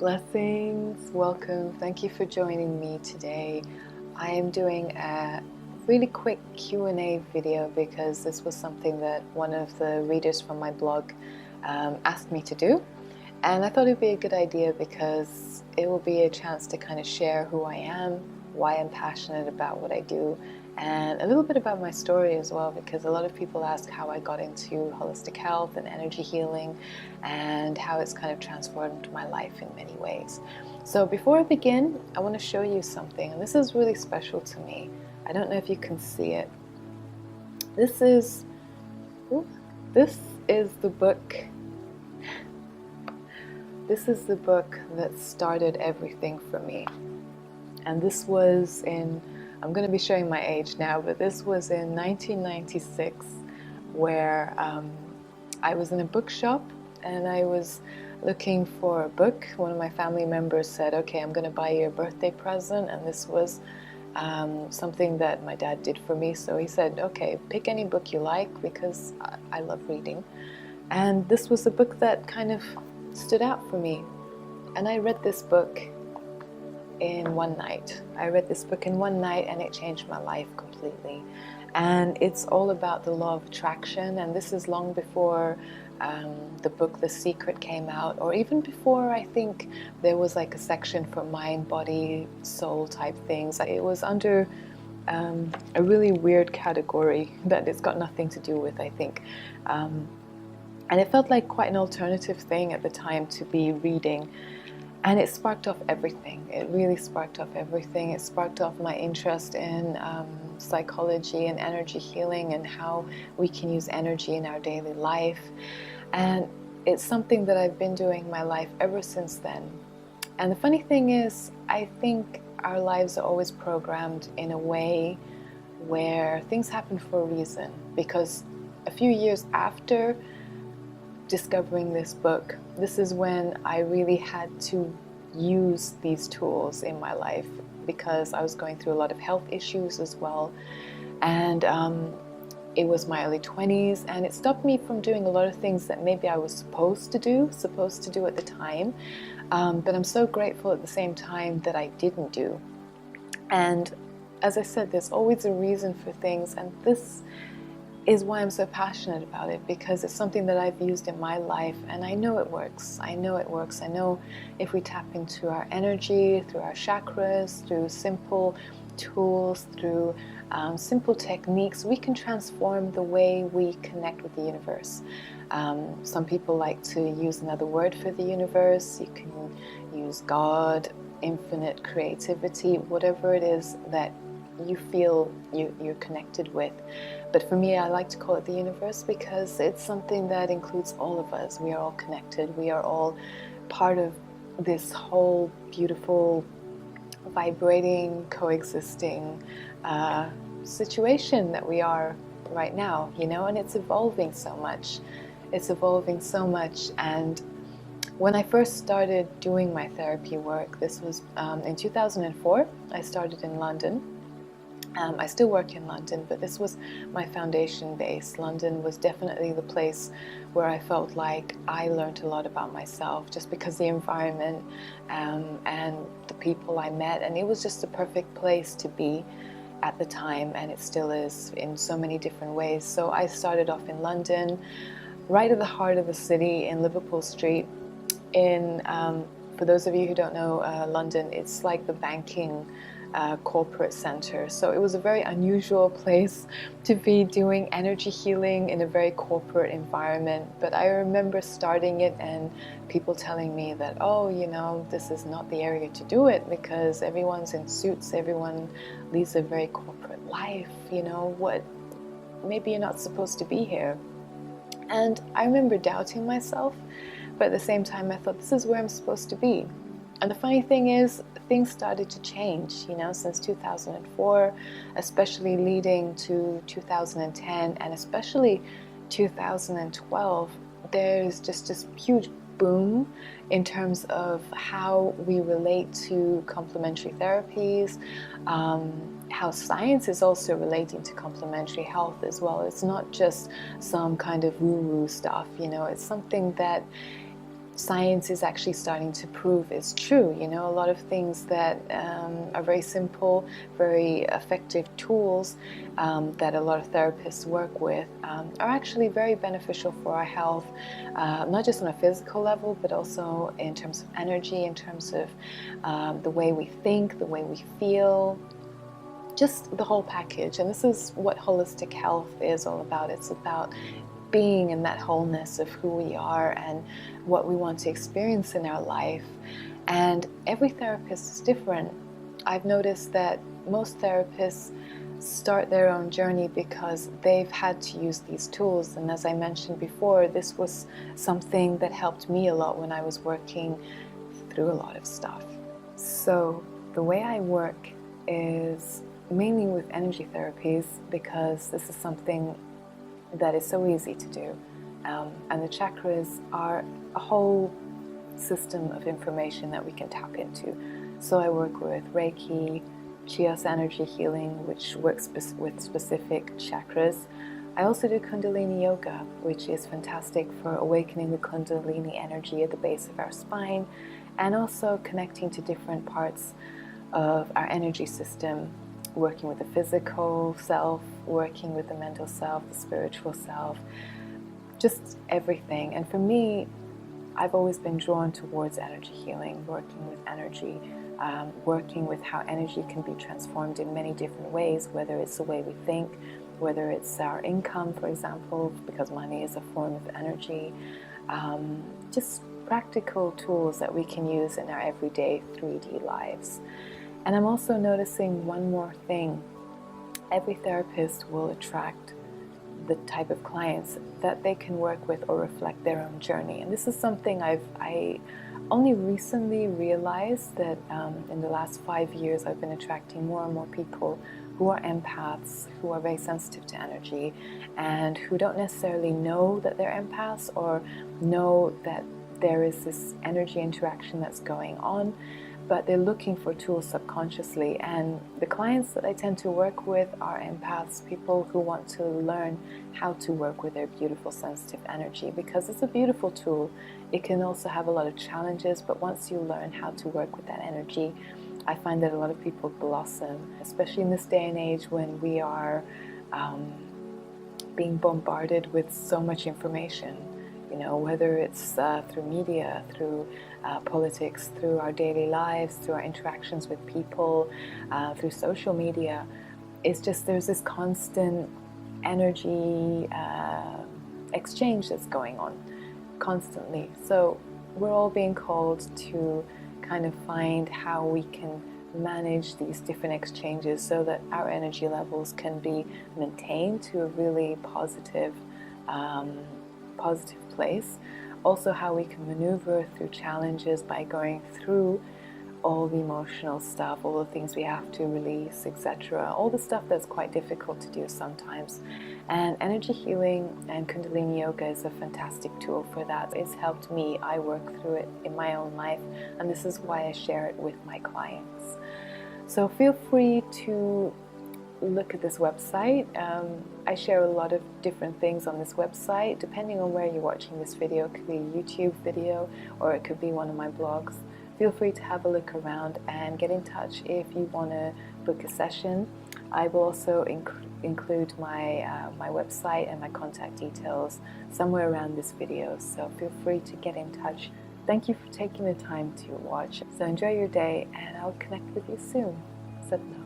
Blessings, welcome. Thank you for joining me today. I am doing a really quick Q&A video because this was something that one of the readers from my blog asked me to do. And I thought it would be a good idea because it will be a chance to kind of share who I am, why I'm passionate about what I do, and a little bit about my story as well, because a lot of people ask how I got into holistic health and energy healing and how it's kind of transformed my life in many ways. So before I begin, I want to show you something, and this is really special to me. I don't know if you can see it. This is the book. This is the book that started everything for me. And this was in, I'm going to be showing my age now, but this was in 1996, where I was in a bookshop and I was looking for a book. One of my family members said, okay, I'm going to buy you a birthday present, and this was something that my dad did for me. So he said, okay, pick any book you like, because I love reading. And this was a book that kind of stood out for me. And I read this book in one night. I read this book in one night and it changed my life completely. And it's all about the law of attraction, and this is long before the book The Secret came out, or even before I think there was like a section for mind, body, soul type things. It was under a really weird category that it's got nothing to do with, I think. And it felt like quite an alternative thing at the time to be reading. And it sparked off everything. It really sparked off everything. It sparked off my interest in psychology and energy healing and how we can use energy in our daily life. And it's something that I've been doing my life ever since then. And the funny thing is, I think our lives are always programmed in a way where things happen for a reason. Because a few years after discovering this book, this is when I really had to use these tools in my life, because I was going through a lot of health issues as well. And it was my early 20s, and it stopped me from doing a lot of things that maybe I was supposed to do at the time. But I'm so grateful at the same time that I didn't do. And as I said, there's always a reason for things, and this is why I'm so passionate about it, because it's something that I've used in my life and I know it works. I know it works. I know if we tap into our energy, through our chakras, through simple tools, through simple techniques, we can transform the way we connect with the universe. Some people like to use another word for the universe. You can use God, infinite creativity, whatever it is that you feel you're connected with. But for me, I like to call it the universe, because it's something that includes all of us. We are all connected. We are all part of this whole beautiful, vibrating, coexisting situation that we are right now, you know, and it's evolving so much. It's evolving so much. And when I first started doing my therapy work, this was in 2004, I started in London. I still work in London, but this was my foundation base. London was definitely the place where I felt like I learned a lot about myself, just because the environment and the people I met, and it was just the perfect place to be at the time, and it still is in so many different ways. So I started off in London, right at the heart of the city in Liverpool Street. For those of you who don't know London, it's like the banking corporate center. So it was a very unusual place to be doing energy healing in a very corporate environment. But I remember starting it and people telling me that, oh, you know, this is not the area to do it, because everyone's in suits, everyone leads a very corporate life, you know, maybe you're not supposed to be here. And I remember doubting myself, but at the same time I thought, this is where I'm supposed to be. And the funny thing is, things started to change, you know, since 2004, especially leading to 2010, and especially 2012. There's just this huge boom in terms of how we relate to complementary therapies, how science is also relating to complementary health as well. It's not just some kind of woo-woo stuff, you know, it's something that science is actually starting to prove is true. You know, a lot of things that are very simple, very effective tools that a lot of therapists work with are actually very beneficial for our health, not just on a physical level, but also in terms of energy, in terms of the way we think, the way we feel, just the whole package. And this is what holistic health is all about. It's about being in that wholeness of who we are and what we want to experience in our life. And every therapist is different. I've noticed that most therapists start their own journey because they've had to use these tools. And as I mentioned before, this was something that helped me a lot when I was working through a lot of stuff. So the way I work is mainly with energy therapies, because this is something that is so easy to do. And the chakras are a whole system of information that we can tap into. So I work with Reiki, Chios energy healing, which works with specific chakras. I also do Kundalini yoga, which is fantastic for awakening the Kundalini energy at the base of our spine, and also connecting to different parts of our energy system, working with the physical self, working with the mental self, the spiritual self, just everything. And for me, I've always been drawn towards energy healing, working with energy, working with how energy can be transformed in many different ways, whether it's the way we think, whether it's our income, for example, because money is a form of energy, just practical tools that we can use in our everyday 3D lives. And I'm also noticing one more thing. Every therapist will attract the type of clients that they can work with or reflect their own journey. And this is something I only recently realized, that in the last 5 years I've been attracting more and more people who are empaths, who are very sensitive to energy, and who don't necessarily know that they're empaths or know that there is this energy interaction that's going on, but they're looking for tools subconsciously. And the clients that I tend to work with are empaths, people who want to learn how to work with their beautiful sensitive energy, because it's a beautiful tool. It can also have a lot of challenges, but once you learn how to work with that energy, I find that a lot of people blossom, especially in this day and age when we are being bombarded with so much information. You know, whether it's through media, through politics, through our daily lives, through our interactions with people, through social media. It's just, there's this constant energy exchange that's going on constantly. So we're all being called to kind of find how we can manage these different exchanges so that our energy levels can be maintained to a really positive place. Also, how we can maneuver through challenges by going through all the emotional stuff, all the things we have to release, etc. All the stuff that's quite difficult to do sometimes. And energy healing and Kundalini yoga is a fantastic tool for that. It's helped me. I work through it in my own life, and this is why I share it with my clients. So feel free to look at this website. I share a lot of different things on this website. Depending on where you're watching this video, it could be a YouTube video or it could be one of my blogs. Feel free to have a look around and get in touch if you want to book a session. I will also include my website and my contact details somewhere around this video, so feel free to get in touch. Thank you for taking the time to watch. So enjoy your day, and I'll connect with you soon. Satnam.